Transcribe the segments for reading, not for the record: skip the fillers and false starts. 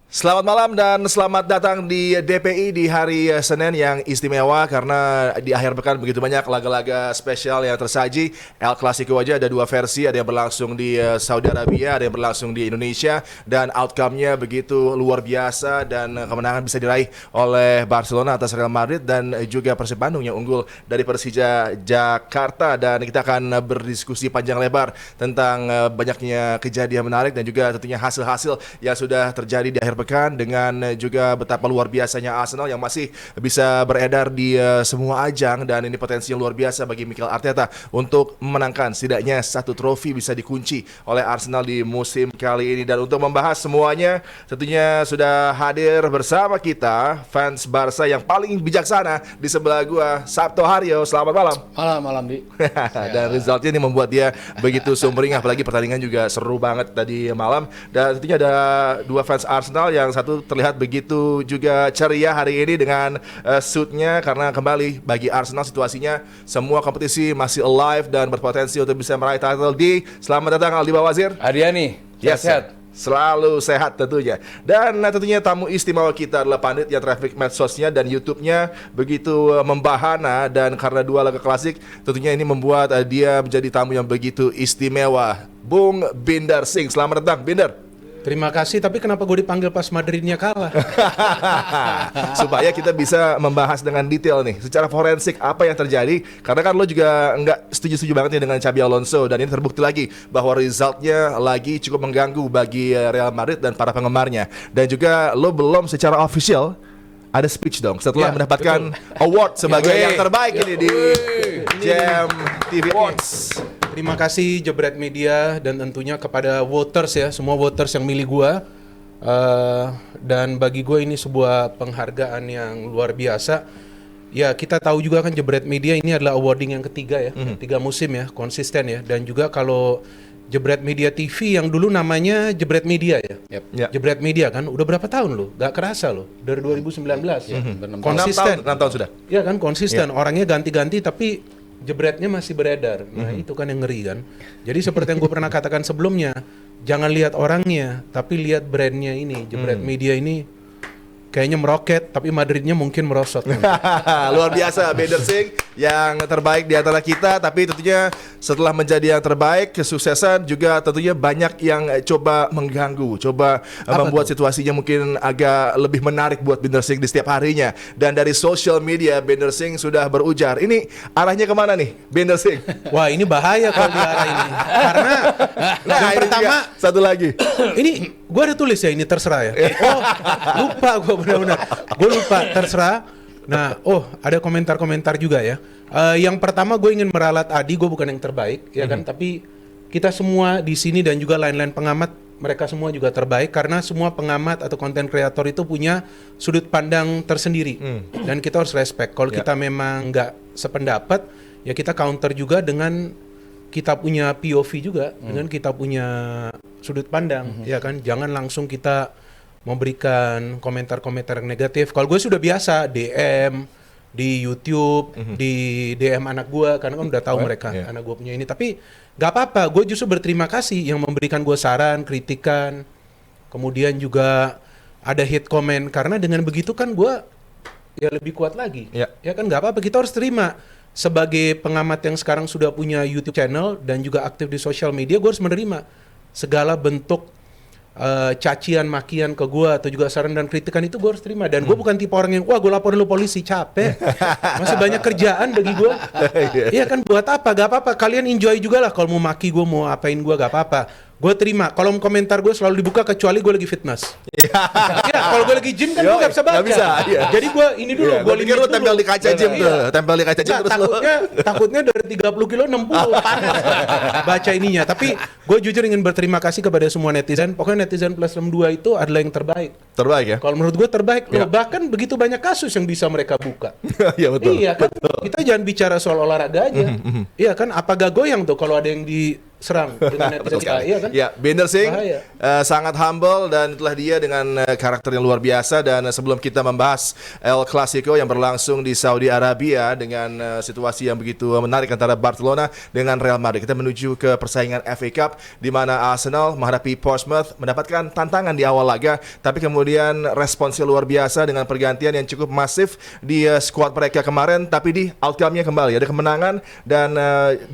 Selamat malam dan selamat datang di DPI di hari Senin yang istimewa karena di akhir pekan begitu banyak laga-laga spesial yang tersaji. El Clasico aja ada dua versi, ada yang berlangsung di Saudi Arabia, ada yang berlangsung di Indonesia, dan outcome-nya begitu luar biasa dan kemenangan bisa diraih oleh Barcelona atas Real Madrid dan juga Persib Bandung yang unggul dari Persija Jakarta. Dan kita akan berdiskusi panjang lebar tentang banyaknya kejadian menarik dan juga tentunya hasil-hasil yang sudah terjadi di akhir pekan, dengan juga betapa luar biasanya Arsenal yang masih bisa beredar di semua ajang, dan ini potensi yang luar biasa bagi Mikel Arteta untuk memenangkan setidaknya satu trofi bisa dikunci oleh Arsenal di musim kali ini. Dan untuk membahas semuanya tentunya sudah hadir bersama kita fans Barca yang paling bijaksana di sebelah gua, Sabto Haryo. Selamat malam. Malam Di. Dan resultnya ini membuat dia begitu sumringah, apalagi pertandingan juga seru banget tadi malam. Dan tentunya ada dua fans Arsenal, yang satu terlihat begitu juga ceria hari ini dengan suitnya, karena kembali bagi Arsenal situasinya semua kompetisi masih alive dan berpotensi untuk bisa meraih title. Selamat datang Aldi Bawazir. Ariani, sehat. Selalu sehat tentunya. Dan tentunya tamu istimewa kita adalah pandit yang traffic medsosnya dan YouTube-nya begitu membahana, dan karena dua laga klasik tentunya ini membuat dia menjadi tamu yang begitu istimewa. Bung Binder Singh, selamat datang Binder. Terima kasih, tapi kenapa gue dipanggil pas Madridnya kalah? Supaya kita bisa membahas dengan detail nih, secara forensik apa yang terjadi. Karena kan lo juga nggak setuju-setuju banget nih dengan Xabi Alonso, dan ini terbukti lagi bahwa resultnya lagi cukup mengganggu bagi Real Madrid dan para penggemarnya. Dan juga lo belum secara official ada speech dong setelah mendapatkan award sebagai yang terbaik ini di Jam TV Awards. Terima kasih Jebret Media dan tentunya kepada voters ya, semua voters yang milih gua. Dan bagi gue ini sebuah penghargaan yang luar biasa. Ya, kita tahu juga kan Jebret Media ini adalah awarding yang ketiga ya, 3 musim ya, konsisten ya. Dan juga kalau Jebret Media TV yang dulu namanya Jebret Media ya. Jebret Media kan udah berapa tahun lo? Gak kerasa lo, dari 2019 ya. Konsisten. 6 tahun sudah. Iya kan, konsisten. Orangnya ganti-ganti tapi jebretnya masih beredar. Nah itu kan yang ngeri kan. Jadi seperti yang gue pernah katakan sebelumnya, jangan lihat orangnya, tapi lihat brandnya ini. Jebret Media ini kayaknya meroket, tapi Madridnya mungkin merosot kan? Luar biasa Binder Singh yang terbaik di antara kita. Tapi tentunya setelah menjadi yang terbaik, kesuksesan juga tentunya banyak yang coba mengganggu, coba membuat situasinya mungkin agak lebih menarik buat Binder Singh di setiap harinya. Dan dari social media Binder Singh sudah berujar, ini arahnya kemana nih Binder Singh? Wah ini bahaya kalau di arah ini. Karena yang pertama satu lagi ini gue ada tulis ya, ini terserah ya. Oh lupa gue, benar-benar gue lupa, terserah. Nah ada komentar-komentar juga ya. Yang pertama gue ingin meralat Adi, gue bukan yang terbaik ya kan, tapi kita semua di sini dan juga lain-lain pengamat, mereka semua juga terbaik, karena semua pengamat atau konten kreator itu punya sudut pandang tersendiri. Dan kita harus respect. Kalau kita memang nggak sependapat, ya kita counter juga dengan kita punya POV juga, dengan kita punya sudut pandang, ya kan. Jangan langsung kita memberikan komentar-komentar yang negatif. Kalau gue sudah biasa DM di YouTube, di DM anak gue, karena kan udah tahu mereka anak gue punya ini. Tapi gak apa-apa, gue justru berterima kasih yang memberikan gue saran, kritikan, kemudian juga ada hate comment, karena dengan begitu kan gue ya lebih kuat lagi. Ya kan, gak apa-apa, kita harus terima. Sebagai pengamat yang sekarang sudah punya YouTube channel dan juga aktif di sosial media, gue harus menerima segala bentuk cacian, makian ke gue atau juga saran dan kritikan, itu gue harus terima. Dan gue bukan tipe orang yang wah gue laporin lu polisi, capek, masih banyak kerjaan bagi gue. Iya kan, buat apa? Gak apa-apa, kalian enjoy juga lah. Kalau mau maki gue, mau apain gue, gak apa-apa. Gue terima. Kalau komentar gue selalu dibuka kecuali gue lagi fitness. Ya, kalau gue lagi gym kan gue gak bisa baca. Jadi gue ini dulu, gue pikir lu tempel di kaca gym tuh, tempel di kaca gym terus takutnya dari 30 kilo 60 panas baca ininya. Tapi gue jujur ingin berterima kasih kepada semua netizen. Pokoknya netizen plus 62 itu adalah yang terbaik. Terbaik ya? Kalau menurut gue terbaik. Bahkan begitu banyak kasus yang bisa mereka buka. Iya betul. Iya kan, kita jangan bicara soal olahraga aja. Iya kan, apa gak goyang tuh kalau ada yang serang dengan netizen kita, iya kan? Ya, Binder Singh Bahaya. sangat humble dan itulah dia dengan karakter yang luar biasa. Dan sebelum kita membahas El Clasico yang berlangsung di Saudi Arabia dengan situasi yang begitu menarik antara Barcelona dengan Real Madrid, kita menuju ke persaingan FA Cup di mana Arsenal menghadapi Portsmouth mendapatkan tantangan di awal laga, tapi kemudian responsnya luar biasa dengan pergantian yang cukup masif di skuad mereka kemarin, tapi di outcome-nya kembali ada kemenangan dan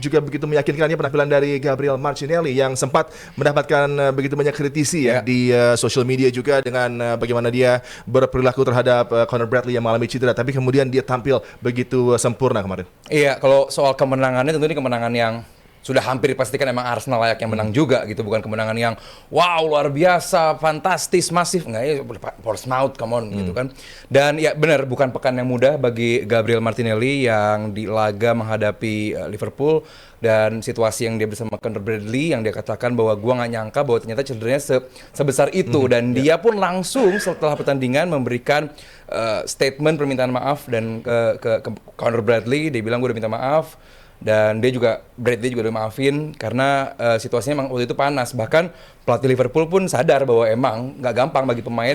juga begitu meyakinkannya penampilan dari Gabriel Martinelli yang sempat mendapatkan begitu banyak kritisi ya di social media juga dengan bagaimana dia berperilaku terhadap Conor Bradley yang mengalami cedera, tapi kemudian dia tampil begitu sempurna kemarin. Iya, kalau soal kemenangannya tentu ini kemenangan yang sudah hampir dipastikan emang Arsenal layak yang menang juga gitu, bukan kemenangan yang wow luar biasa, fantastis, masif, enggak ya Portsmouth, come on gitu kan. Dan ya benar bukan pekan yang mudah bagi Gabriel Martinelli yang di laga menghadapi Liverpool dan situasi yang dia bersama Conor Bradley yang dia katakan bahwa gua nggak nyangka bahwa ternyata cederanya sebesar itu dan dia pun langsung setelah pertandingan memberikan statement permintaan maaf dan ke Conor Bradley, dia bilang gua udah minta maaf. Dan Bradley juga udah maafin karena situasinya emang waktu itu panas. Bahkan pelatih Liverpool pun sadar bahwa emang nggak gampang bagi pemain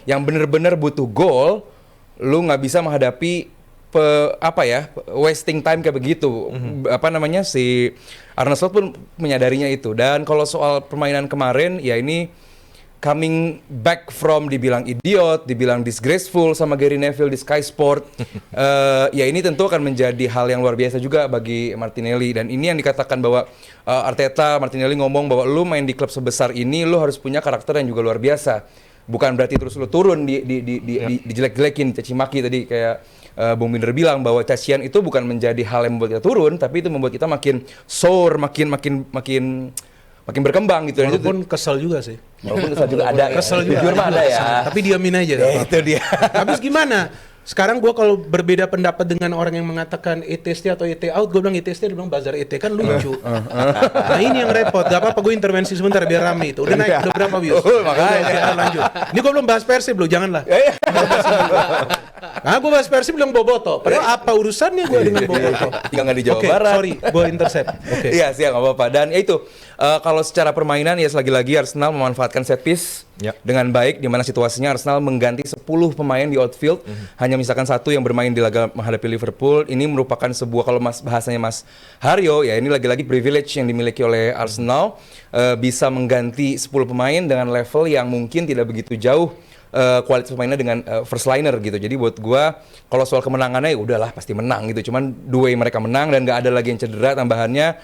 yang benar-benar butuh gol, lu nggak bisa menghadapi wasting time kayak begitu. Si Arne Slot pun menyadarinya itu. Dan kalau soal permainan kemarin, ya ini coming back from dibilang idiot, dibilang disgraceful sama Gary Neville di Sky Sport. Ya ini tentu akan menjadi hal yang luar biasa juga bagi Martinelli. Dan ini yang dikatakan bahwa Martinelli ngomong bahwa lu main di klub sebesar ini, lu harus punya karakter yang juga luar biasa. Bukan berarti terus lu turun dijelek-jelekin, caci maki tadi kayak Bung Binder bilang bahwa cacian itu bukan menjadi hal yang membuat kita turun, tapi itu membuat kita makin sour, makin berkembang gitu. Walaupun kesel juga sih. Walaupun kesel juga ada ya. Kesel juga. Jujur mah ada ya. Tapi diamin aja. Itu dia. Habis gimana? Sekarang gue kalau berbeda pendapat dengan orang yang mengatakan ETST atau ET out, gue bilang ETST, dia bilang bazar ET, kan lucu. Nah ini yang repot, gak apa-apa gue intervensi sebentar biar rame itu. Udah naik, udah berapa views? Makanya. Lanjut. Ini gue belum bahas Persib loh, janganlah. Nah gue bahas Persib bilang Boboto, padahal apa urusannya gue dengan Boboto? Tinggal nggak di Jawa Oke, Barat. sorry, gue intercept. Oke. Iya sih, nggak apa-apa. Dan ya itu, kalau secara permainan ya lagi-lagi Arsenal memanfaatkan set piece dengan baik, di mana situasinya Arsenal mengganti 10 pemain di outfield, hanya misalkan satu yang bermain di laga menghadapi Liverpool. Ini merupakan sebuah, kalau bahasanya Mas Haryo, ya ini lagi-lagi privilege yang dimiliki oleh Arsenal, bisa mengganti 10 pemain dengan level yang mungkin tidak begitu jauh kualitas pemainnya dengan first liner gitu. Jadi buat gua kalau soal kemenangannya ya udahlah pasti menang gitu. Cuman dua mereka menang dan nggak ada lagi yang cedera. Tambahannya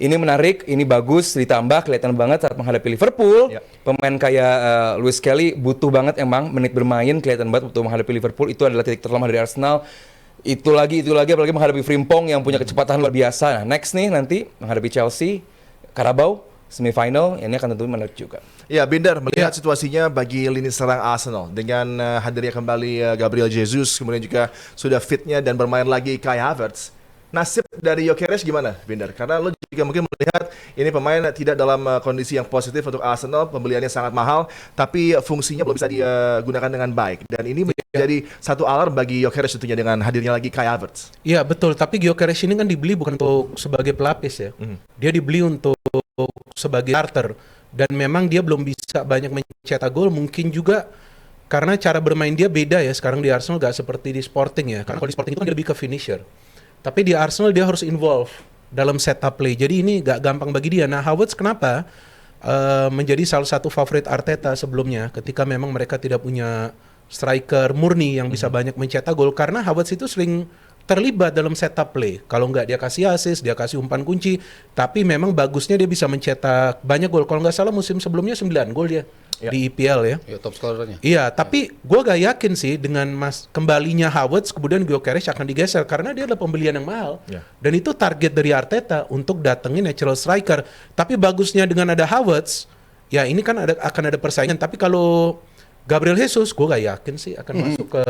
ini menarik, ini bagus, ditambah kelihatan banget saat menghadapi Liverpool. Pemain kayak Luis Kelly butuh banget emang menit bermain, kelihatan banget untuk menghadapi Liverpool. Itu adalah titik terlemah dari Arsenal. Itu lagi apalagi menghadapi Frimpong yang punya kecepatan luar biasa. Nah, next nih nanti menghadapi Chelsea, Carabao semifinal, ini akan tentu menarik juga. Ya, Binder, melihat situasinya bagi lini serang Arsenal dengan hadirnya kembali Gabriel Jesus, kemudian juga sudah fitnya dan bermain lagi Kai Havertz. Nasib dari Gyökeres gimana, Binder? Karena lo juga mungkin melihat ini pemain tidak dalam kondisi yang positif untuk Arsenal, pembeliannya sangat mahal, tapi fungsinya belum bisa digunakan dengan baik. Dan ini menjadi satu alarm bagi Gyökeres tentunya dengan hadirnya lagi Kai Havertz. Iya betul, tapi Gyökeres ini kan dibeli bukan untuk sebagai pelapis ya. Dia dibeli untuk sebagai starter. Dan memang dia belum bisa banyak mencetak gol, mungkin juga karena cara bermain dia beda ya. Sekarang di Arsenal gak seperti di Sporting ya. Karena kalau di Sporting itu kan dia lebih ke finisher. Tapi di Arsenal dia harus involve dalam setup play. Jadi ini gak gampang bagi dia. Nah, Havertz kenapa menjadi salah satu favorit Arteta sebelumnya ketika memang mereka tidak punya striker murni yang bisa banyak mencetak gol, karena Havertz itu sering terlibat dalam setup play. Kalau nggak dia kasih assist, dia kasih umpan kunci, tapi memang bagusnya dia bisa mencetak banyak gol. Kalau nggak salah musim sebelumnya 9 gol dia di EPL ya. Ya top scorernya. Iya, tapi gue gak yakin sih dengan kembalinya Havertz kemudian Gyökeres akan digeser karena dia adalah pembelian yang mahal. Dan itu target dari Arteta untuk datengin natural striker. Tapi bagusnya dengan ada Havertz, ya ini kan akan ada persaingan. Tapi kalau Gabriel Jesus, gue gak yakin sih akan masuk ke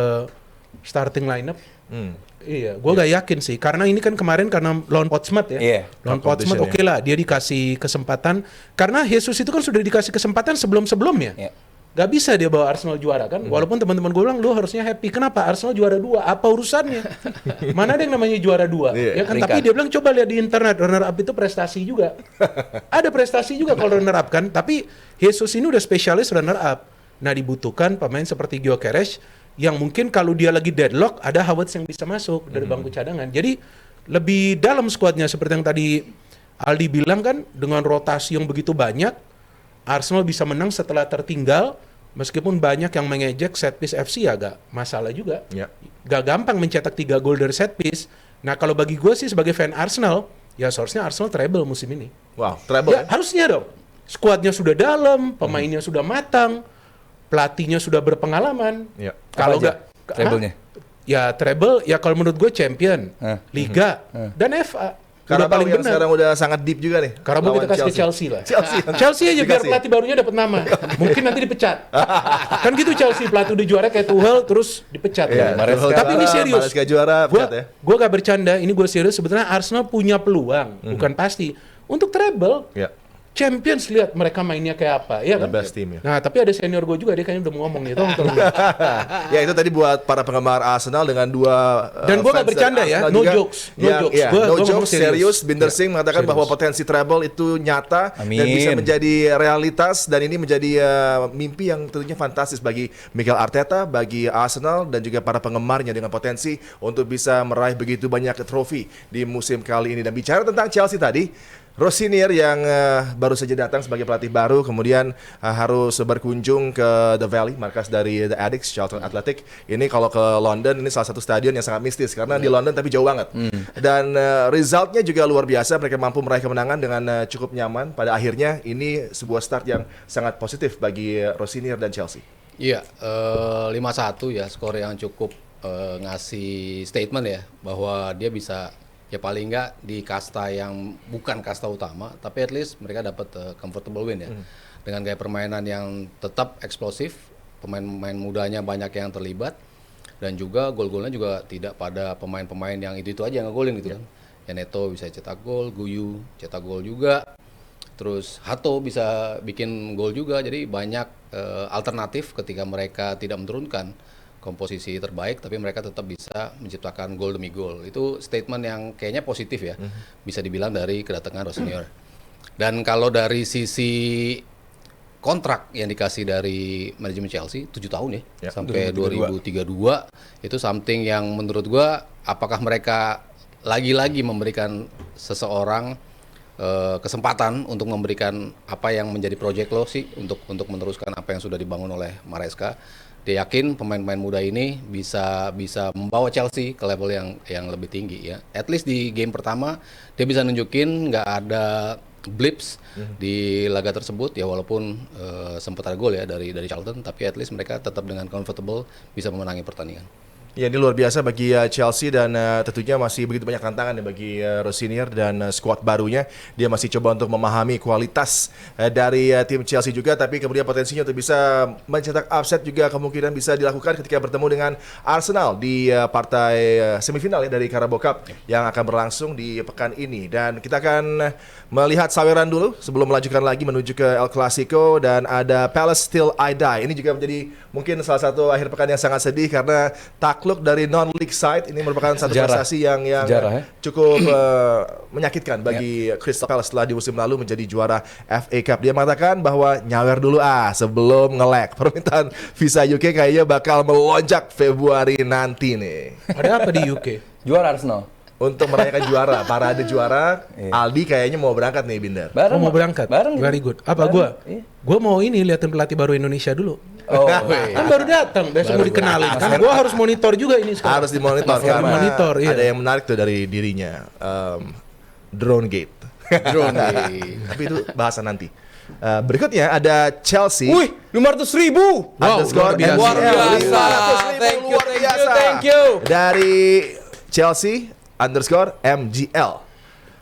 starting lineup. Iya, gue gak yakin sih, karena ini kan kemarin karena lawan Portsmouth ya, lawan Portsmouth oke lah, dia dikasih kesempatan, karena Jesus itu kan sudah dikasih kesempatan sebelum-sebelumnya. Gak bisa dia bawa Arsenal juara kan. Walaupun teman-teman gue bilang lu harusnya happy. Kenapa? Arsenal juara 2. Apa urusannya? Mana ada yang namanya juara 2? Ya kan. Tapi dia bilang coba lihat di internet, runner up itu prestasi juga. Ada prestasi juga kalau runner up kan. Tapi Jesus ini udah spesialis runner up. Nah dibutuhkan pemain seperti Gyökeres yang mungkin kalau dia lagi deadlock ada Havertz yang bisa masuk dari bangku cadangan. Jadi lebih dalam skuadnya seperti yang tadi Aldi bilang kan, dengan rotasi yang begitu banyak, Arsenal bisa menang setelah tertinggal, meskipun banyak yang mengejek set piece FC agak masalah juga. Gak gampang mencetak 3 gol dari set piece. Nah kalau bagi gue sih sebagai fan Arsenal, ya seharusnya Arsenal treble musim ini. Wow, treble Ya harusnya dong. Skuadnya sudah dalam, pemainnya sudah matang, pelatihnya sudah berpengalaman. Kalau nggak treble-nya? Ya treble, ya kalau menurut gue champion, Liga, dan FA. Udah Karabau paling yang benar. sekarang udah sangat deep juga nih. Karabau kita lawan kasih ke Chelsea lah. Chelsea Aja biar pelatih barunya dapat nama. Mungkin nanti dipecat. Kan gitu Chelsea, pelatih udah juara kayak Tuchel terus dipecat. Iya, Tuchel Tapi ini juara, serius. Maresca juara, pecat ya. Gue gak bercanda, ini gue serius. Sebetulnya Arsenal punya peluang, bukan pasti, untuk treble. Champions, lihat mereka mainnya kayak apa, ya kan? The best team ya. Nah, tapi ada senior gue juga, dia kayaknya udah mau ngomong nih, tolong. Ya itu tadi buat para penggemar Arsenal dengan dua Dan gue gak fans bercanda dari ya, Arsenal no juga jokes, no yang- jokes. ya, Gua no ngomong jokes, serius. Binder Ya, Singh mengatakan serius. bahwa potensi treble itu nyata dan Amin. bisa menjadi realitas, dan ini menjadi mimpi yang tentunya fantastis bagi Mikel Arteta, bagi Arsenal dan juga para penggemarnya dengan potensi untuk bisa meraih begitu banyak trofi di musim kali ini. Dan bicara tentang Chelsea tadi, Rosinier yang baru saja datang sebagai pelatih baru, kemudian harus berkunjung ke The Valley, markas dari The Addicts, Charlton Athletic. Ini kalau ke London, ini salah satu stadion yang sangat mistis karena di London tapi jauh banget. Dan resultnya juga luar biasa, mereka mampu meraih kemenangan dengan cukup nyaman. Pada akhirnya ini sebuah start yang sangat positif bagi Rosinier dan Chelsea. Iya, 5-1 ya, skor yang cukup ngasih statement ya, bahwa dia bisa, ya paling nggak di kasta yang bukan kasta utama, tapi at least mereka dapat comfortable win ya. Dengan gaya permainan yang tetap eksplosif, pemain-pemain mudanya banyak yang terlibat, dan juga gol-golnya juga tidak pada pemain-pemain yang itu aja yang ngegolin gitu kan. Ya Neto bisa cetak gol, Guyu cetak gol juga, terus Hato bisa bikin gol juga, jadi banyak alternatif ketika mereka tidak menurunkan komposisi terbaik, tapi mereka tetap bisa menciptakan gol demi gol. Itu statement yang kayaknya positif ya, bisa dibilang dari kedatangan Rosenior. Dan kalau dari sisi kontrak yang dikasih dari manajemen Chelsea 7 tahun ya, sampai 2032, itu something yang menurut gua, apakah mereka lagi-lagi memberikan seseorang kesempatan untuk memberikan apa yang menjadi project lo sih, untuk meneruskan apa yang sudah dibangun oleh Maresca. Dia yakin pemain-pemain muda ini bisa membawa Chelsea ke level yang lebih tinggi ya. At least di game pertama dia bisa nunjukin nggak ada blips di laga tersebut ya, walaupun sempat ada gol ya dari Charlton, tapi at least mereka tetap dengan comfortable bisa memenangi pertandingan. Ya, ini luar biasa bagi Chelsea, dan tentunya masih begitu banyak tantangan ya bagi Rosinier dan skuad barunya. Dia masih coba untuk memahami kualitas dari tim Chelsea juga, tapi kemudian potensinya untuk bisa mencetak upset juga kemungkinan bisa dilakukan ketika bertemu dengan Arsenal di partai semifinal ya dari Carabao Cup yang akan berlangsung di pekan ini. Dan kita akan melihat saweran dulu sebelum melanjutkan lagi menuju ke El Clasico, dan ada Palace Till I Die. Ini juga menjadi mungkin salah satu akhir pekan yang sangat sedih karena takluk dari non-league side. Ini merupakan satu prestasi yang cukup menyakitkan bagi Crystal Palace setelah di musim lalu menjadi juara FA Cup. Dia mengatakan bahwa nyawer dulu sebelum nge-lag. Permintaan visa UK kayaknya bakal melonjak Februari nanti nih. Ada apa di UK? Juara Arsenal. Untuk merayakan juara, parade juara, Aldi kayaknya mau berangkat nih, Binder. Oh, mau berangkat? Bareng. Very good. Apa gua? Gua mau ini liatin pelatih baru Indonesia dulu. Oh, Kan baru datang, besok mau dikenalin. Kan gua harus monitor juga ini sekarang. Harus dimonitor karena Monitor, iya. ada yang menarik tuh dari dirinya, Drone Gate. Tapi itu bahasan nanti. Berikutnya ada Chelsea. Wih, 500.000. Underscore luar biasa. Luar MGL. biasa. 500.000, Thank you, luar thank you, biasa. thank you. Dari Chelsea underscore MGL.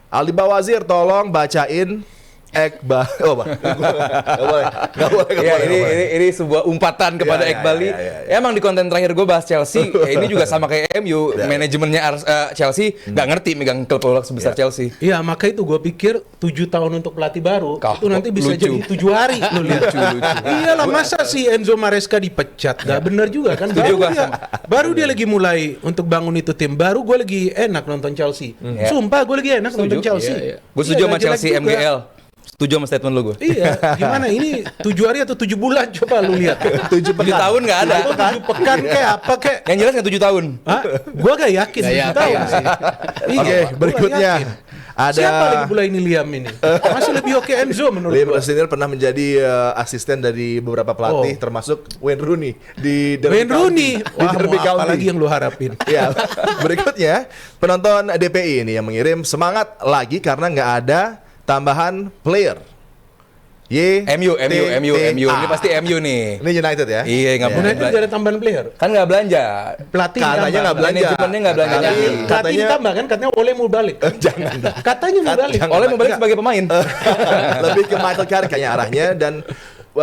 Aldi Bawazir, tolong bacain Ekbal. Oh, nggak boleh. Ya, ini sebuah umpatan kepada Ya, Ekbali. ya. Emang di konten terakhir gue bahas Chelsea, ini juga sama kayak MU, manajemennya Chelsea nggak ngerti megang klub bola sebesar Chelsea. Iya, maka itu gue pikir 7 tahun untuk pelatih baru Kau, itu nanti bisa lucu. jadi 7 hari lu lihat. Iyalah, masa si Enzo Maresca dipecat? Gak bener juga kan? Setuju gua Baru dia lagi mulai untuk bangun itu tim baru, gue lagi enak nonton Chelsea. Sumpah gue lagi enak nonton Chelsea. Iya, iya. Gue setuju sama Nggak jelek Chelsea juga. MGL. Setuju sama statement lu gue. Iya, gimana ini 7 hari atau 7 bulan coba lu lihat. 7 tahun nggak ada. Atau 7 pekan kayak apa kayak? Yang jelas nggak 7 tahun. Hah? Gua gak yakin Nggak 7 yakin. tahun sih. Iya, Oke, gua berikutnya nggak yakin. ada Siapa lagi pula ini Liam ini? Masih lebih oke Enzo menurut Liam gua. Rossinier pernah menjadi asisten dari beberapa pelatih, Oh. termasuk Wayne Rooney di Derby Wayne Rooney. County. Di Wah, Derby mau County. apa lagi yang lu harapin? Ya, berikutnya penonton DPI ini yang mengirim semangat lagi karena nggak ada tambahan player. MU ini pasti MU nih. Ini United ya? Iya, nggak boleh. United gak ada tambahan player. Kan nggak belanja. Pelatih Katanya tambah. nggak belanja. Manajemennya nggak belanja. Katanya- Pelatih katanya ditambah kan, katanya Ole mau balik. jangan. Katanya mau balik. Oleh mau balik sebagai pemain. Lebih ke Michael Carrick kayaknya arahnya. Dan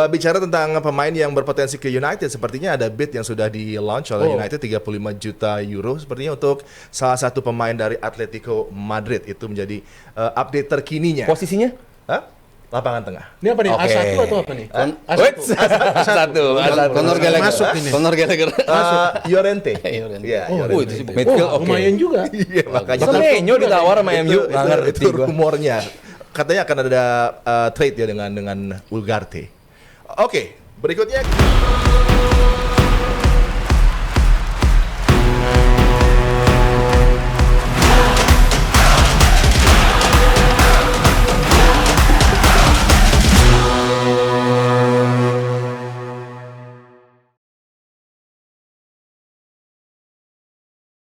bicara tentang pemain yang berpotensi ke United, sepertinya ada bid yang sudah di launch oleh United 35 juta euro sepertinya untuk salah satu pemain dari Atletico Madrid. Itu menjadi update terkininya. Posisinya? Hah? Lapangan tengah. Ini apa nih? Oke. A1 atau apa nih? Wait, satu. Conor Gallagher. Masuk ini. Conor Gallagher. Llorente. Llorente. Iya, Oh, Llorente. itu sih. Midfield oke. Lumayan juga. Iya, makanya Semenyo ditawar sama MU, nggak ngerti itu gua. rumornya. Katanya akan ada trade ya dengan Ugarte. Oke, berikutnya